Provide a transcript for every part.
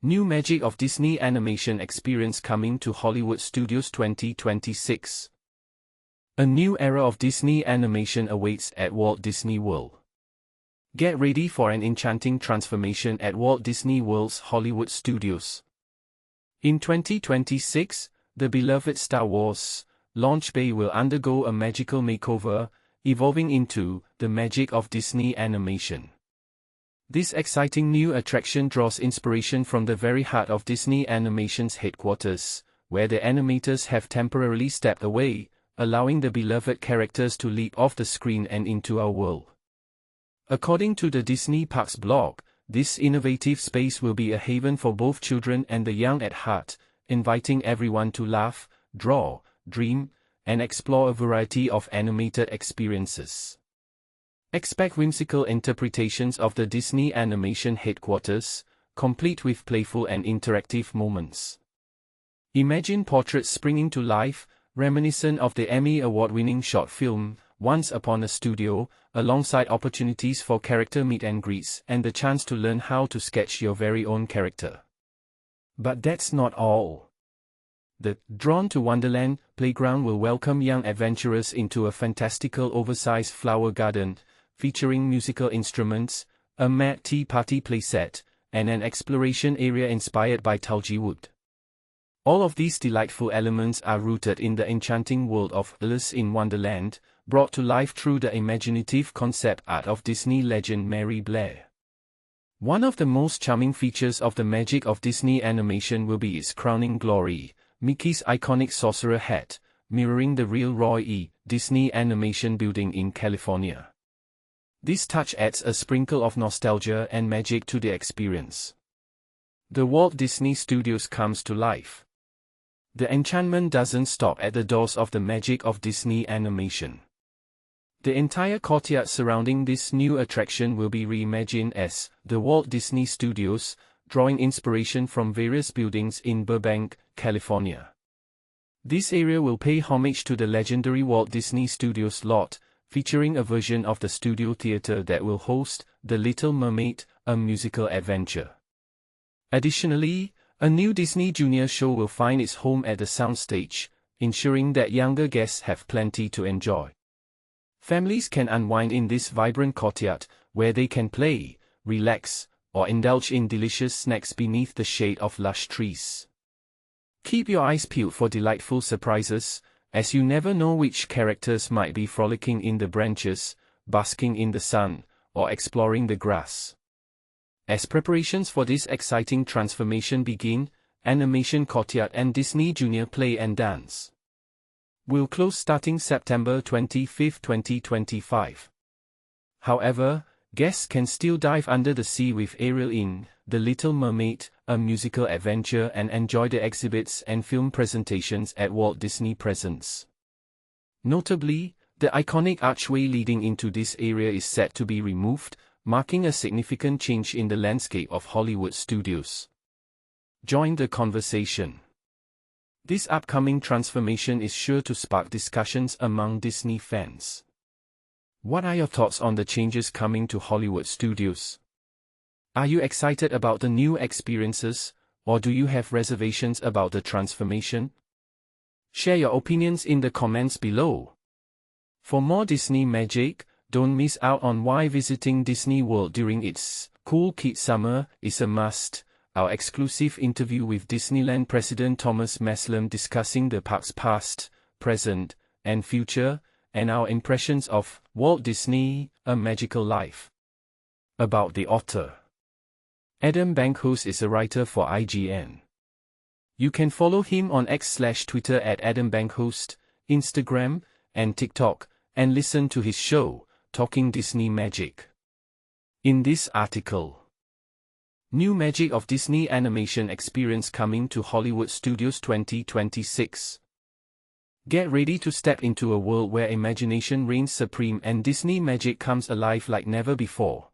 New Magic of Disney Animation Experience coming to Hollywood Studios 2026. A new era of Disney animation awaits at Walt Disney World. Get ready for an enchanting transformation at Walt Disney World's Hollywood Studios. In 2026, the beloved Star Wars launch bay will undergo a magical makeover, evolving into the magic of Disney animation. This exciting new attraction draws inspiration from the very heart of Disney Animation's headquarters, where the animators have temporarily stepped away, allowing the beloved characters to leap off the screen and into our world. According to the Disney Parks blog, this innovative space will be a haven for both children and the young at heart, inviting everyone to laugh, draw, dream, and explore a variety of animated experiences. Expect whimsical interpretations of the Disney Animation headquarters, complete with playful and interactive moments. Imagine portraits springing to life, reminiscent of the Emmy Award-winning short film, Once Upon a Studio, alongside opportunities for character meet and greets and the chance to learn how to sketch your very own character. But that's not all. The Drawn to Wonderland playground will welcome young adventurers into a fantastical oversized flower garden, featuring musical instruments, a Mad Tea Party playset, and an exploration area inspired by Tulgey Wood. All of these delightful elements are rooted in the enchanting world of Alice in Wonderland, brought to life through the imaginative concept art of Disney legend Mary Blair. One of the most charming features of the magic of Disney animation will be its crowning glory, Mickey's iconic Sorcerer Hat, mirroring the real Roy E. Disney Animation building in California. This touch adds a sprinkle of nostalgia and magic to the experience. The Walt Disney Studios comes to life. The enchantment doesn't stop at the doors of the magic of Disney animation. The entire courtyard surrounding this new attraction will be reimagined as the Walt Disney Studios, drawing inspiration from various buildings in Burbank, California. This area will pay homage to the legendary Walt Disney Studios lot, featuring a version of the studio theater that will host The Little Mermaid, a musical adventure. Additionally, a new Disney Junior show will find its home at the soundstage, ensuring that younger guests have plenty to enjoy. Families can unwind in this vibrant courtyard, where they can play, relax, or indulge in delicious snacks beneath the shade of lush trees. Keep your eyes peeled for delightful surprises, as you never know which characters might be frolicking in the branches, basking in the sun, or exploring the grass. As preparations for this exciting transformation begin, Animation Courtyard and Disney Junior Play and Dance will close starting September 25, 2025. However, guests can still dive under the sea with Ariel in The Little Mermaid, a musical adventure, and enjoy the exhibits and film presentations at Walt Disney Presents. Notably, the iconic archway leading into this area is set to be removed, marking a significant change in the landscape of Hollywood studios. Join the conversation. This upcoming transformation is sure to spark discussions among Disney fans. What are your thoughts on the changes coming to Hollywood studios? Are you excited about the new experiences, or do you have reservations about the transformation? Share your opinions in the comments below. For more Disney magic, don't miss out on why visiting Disney World during its Cool Kids Summer is a must. Our exclusive interview with Disneyland President Thomas Maslam discussing the park's past, present, and future, and our impressions of Walt Disney, A Magical Life. About the author. Adam Bankhurst is a writer for IGN. You can follow him on X/Twitter at Adam Bankhurst, Instagram, and TikTok, and listen to his show, Talking Disney Magic. In this article, New Magic of Disney Animation Experience coming to Hollywood Studios 2026. Get ready to step into a world where imagination reigns supreme and Disney magic comes alive like never before.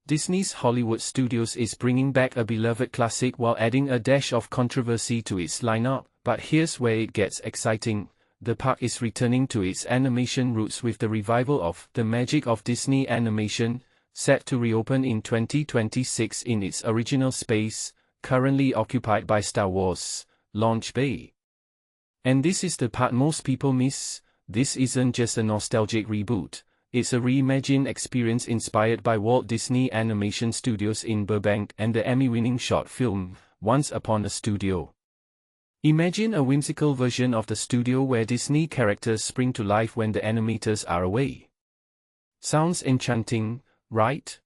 Disney's Hollywood Studios is bringing back a beloved classic while adding a dash of controversy to its lineup, but here's where it gets exciting. The park is returning to its animation roots with the revival of The Magic of Disney Animation, set to reopen in 2026 in its original space, currently occupied by Star Wars, Launch Bay. And this is the part most people miss. This isn't just a nostalgic reboot, it's a reimagined experience inspired by Walt Disney Animation Studios in Burbank and the Emmy-winning short film, Once Upon a Studio. Imagine a whimsical version of the studio where Disney characters spring to life when the animators are away. Sounds enchanting, right?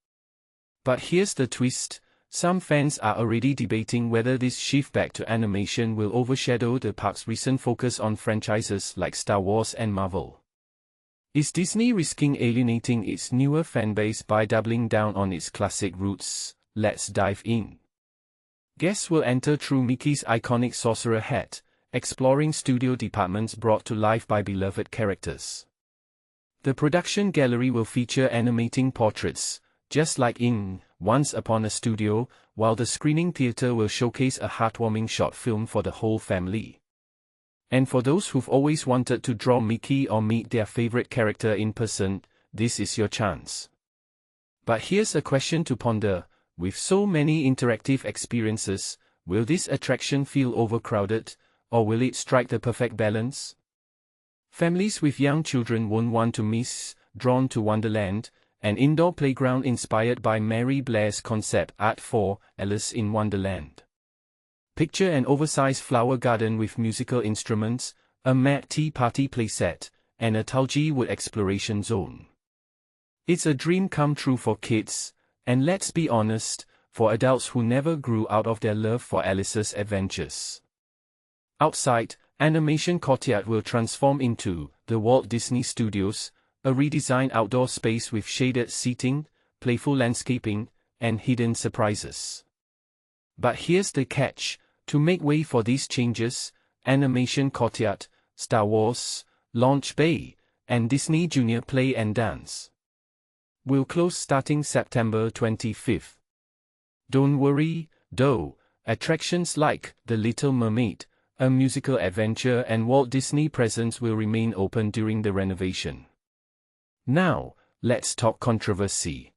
But here's the twist. Some fans are already debating whether this shift back to animation will overshadow the park's recent focus on franchises like Star Wars and Marvel. Is Disney risking alienating its newer fanbase by doubling down on its classic roots? Let's dive in. Guests will enter through Mickey's iconic Sorcerer Hat, exploring studio departments brought to life by beloved characters. The production gallery will feature animating portraits, just like in Once Upon a Studio, while the screening theater will showcase a heartwarming short film for the whole family. And for those who've always wanted to draw Mickey or meet their favorite character in person, this is your chance. But here's a question to ponder. With so many interactive experiences, will this attraction feel overcrowded, or will it strike the perfect balance? Families with young children won't want to miss, drawn to Wonderland, an indoor playground inspired by Mary Blair's concept art for Alice in Wonderland. Picture an oversized flower garden with musical instruments, a Mad Tea Party playset, and a Tulgey Wood exploration zone. It's a dream come true for kids, and let's be honest, for adults who never grew out of their love for Alice's adventures. Outside, Animation Courtyard will transform into the Walt Disney Studios, a redesigned outdoor space with shaded seating, playful landscaping, and hidden surprises. But here's the catch. To make way for these changes, Animation Courtyard, Star Wars, Launch Bay, and Disney Junior Play and Dance will close starting September 25th. Don't worry, though, attractions like The Little Mermaid, a musical adventure, and Walt Disney Presents will remain open during the renovation. Now, let's talk controversy.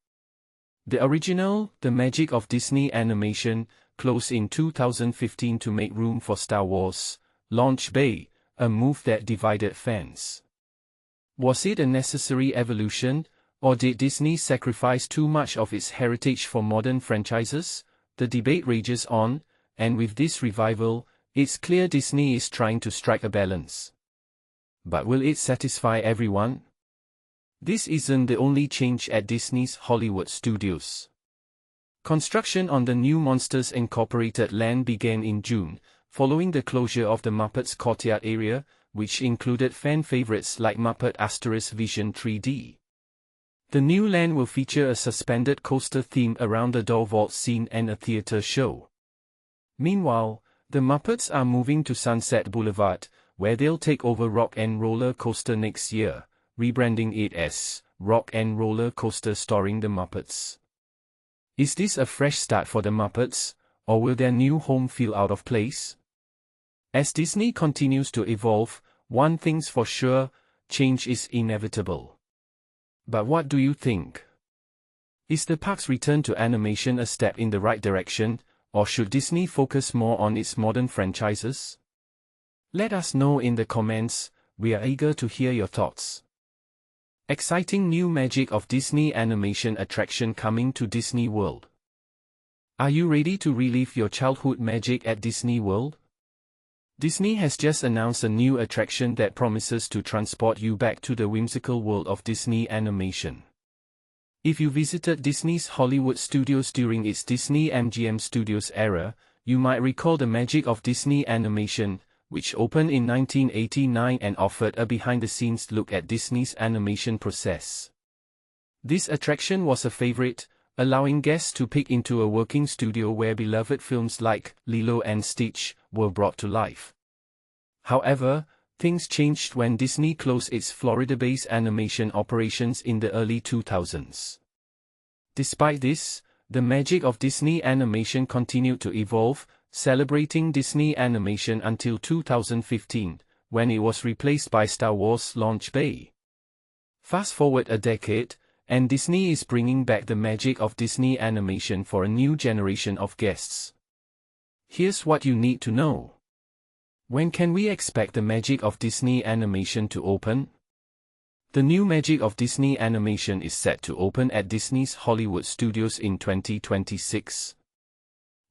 The original, The Magic of Disney Animation, closed in 2015 to make room for Star Wars, Launch Bay, a move that divided fans. Was it a necessary evolution, or did Disney sacrifice too much of its heritage for modern franchises? The debate rages on, and with this revival, it's clear Disney is trying to strike a balance. But will it satisfy everyone? This isn't the only change at Disney's Hollywood Studios. Construction on the new Monsters Incorporated land began in June, following the closure of the Muppets Courtyard area, which included fan favorites like Muppet * Vision 3D. The new land will feature a suspended coaster theme around the door vault scene and a theater show. Meanwhile, the Muppets are moving to Sunset Boulevard, where they'll take over Rock and Roller Coaster next year, rebranding it as Rock and Roller Coaster starring the Muppets. Is this a fresh start for the Muppets, or will their new home feel out of place? As Disney continues to evolve, one thing's for sure, change is inevitable. But what do you think? Is the park's return to animation a step in the right direction, or should Disney focus more on its modern franchises? Let us know in the comments. We are eager to hear your thoughts. Exciting new Magic of Disney Animation attraction coming to Disney World. Are you ready to relive your childhood magic at Disney World? Disney has just announced a new attraction that promises to transport you back to the whimsical world of Disney animation. If you visited Disney's Hollywood Studios during its Disney MGM Studios era, you might recall the Magic of Disney Animation, which opened in 1989 and offered a behind-the-scenes look at Disney's animation process. This attraction was a favorite, allowing guests to peek into a working studio where beloved films like Lilo and Stitch were brought to life. However, things changed when Disney closed its Florida-based animation operations in the early 2000s. Despite this, the Magic of Disney Animation continued to evolve, celebrating Disney animation until 2015, when it was replaced by Star Wars Launch Bay. Fast forward a decade, and Disney is bringing back the Magic of Disney Animation for a new generation of guests. Here's what you need to know. When can we expect the Magic of Disney Animation to open? The new Magic of Disney Animation is set to open at Disney's Hollywood Studios in 2026.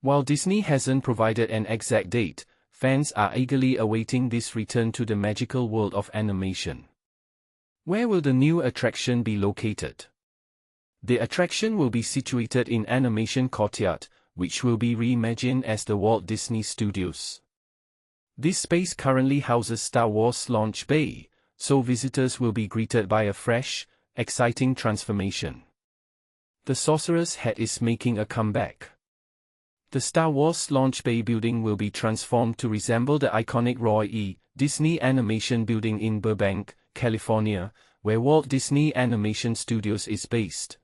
While Disney hasn't provided an exact date, fans are eagerly awaiting this return to the magical world of animation. Where will the new attraction be located? The attraction will be situated in Animation Courtyard, which will be reimagined as the Walt Disney Studios. This space currently houses Star Wars Launch Bay, so visitors will be greeted by a fresh, exciting transformation. The Sorcerer's Hat is making a comeback. The Star Wars Launch Bay building will be transformed to resemble the iconic Roy E. Disney Animation Building in Burbank, California, where Walt Disney Animation Studios is based.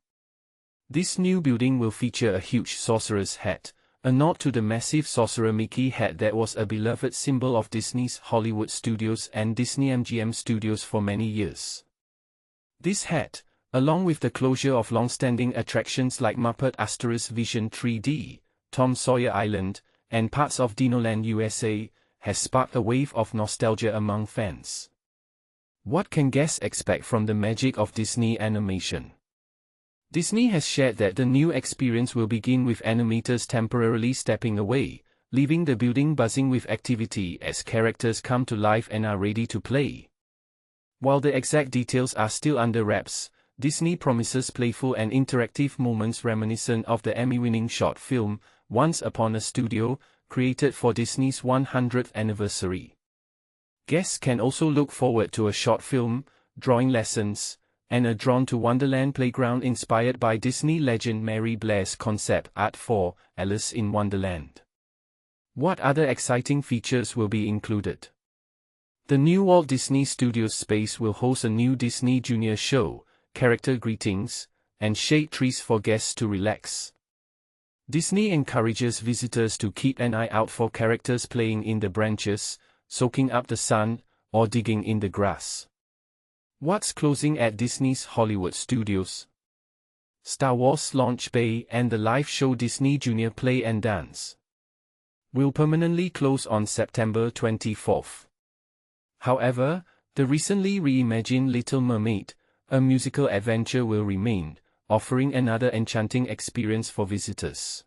This new building will feature a huge Sorcerer's Hat, a nod to the massive Sorcerer Mickey hat that was a beloved symbol of Disney's Hollywood Studios and Disney MGM Studios for many years. This hat, along with the closure of long-standing attractions like Muppet Asterisk Vision 3D, Tom Sawyer Island, and parts of Dinoland USA, has sparked a wave of nostalgia among fans. What can guests expect from the magic of Disney animation? Disney has shared that the new experience will begin with animators temporarily stepping away, leaving the building buzzing with activity as characters come to life and are ready to play. While the exact details are still under wraps, Disney promises playful and interactive moments reminiscent of the Emmy-winning short film, Once Upon a Studio, created for Disney's 100th anniversary. Guests can also look forward to a short film, drawing lessons, and a Drawn to Wonderland playground inspired by Disney legend Mary Blair's concept art for Alice in Wonderland. What other exciting features will be included? The new Walt Disney Studios space will host a new Disney Junior show, character greetings, and shade trees for guests to relax. Disney encourages visitors to keep an eye out for characters playing in the branches, soaking up the sun, or digging in the grass. What's closing at Disney's Hollywood Studios? Star Wars Launch Bay and the live show Disney Junior Play and Dance will permanently close on September 24th. However, the recently reimagined Little Mermaid, a musical adventure, will remain, offering another enchanting experience for visitors.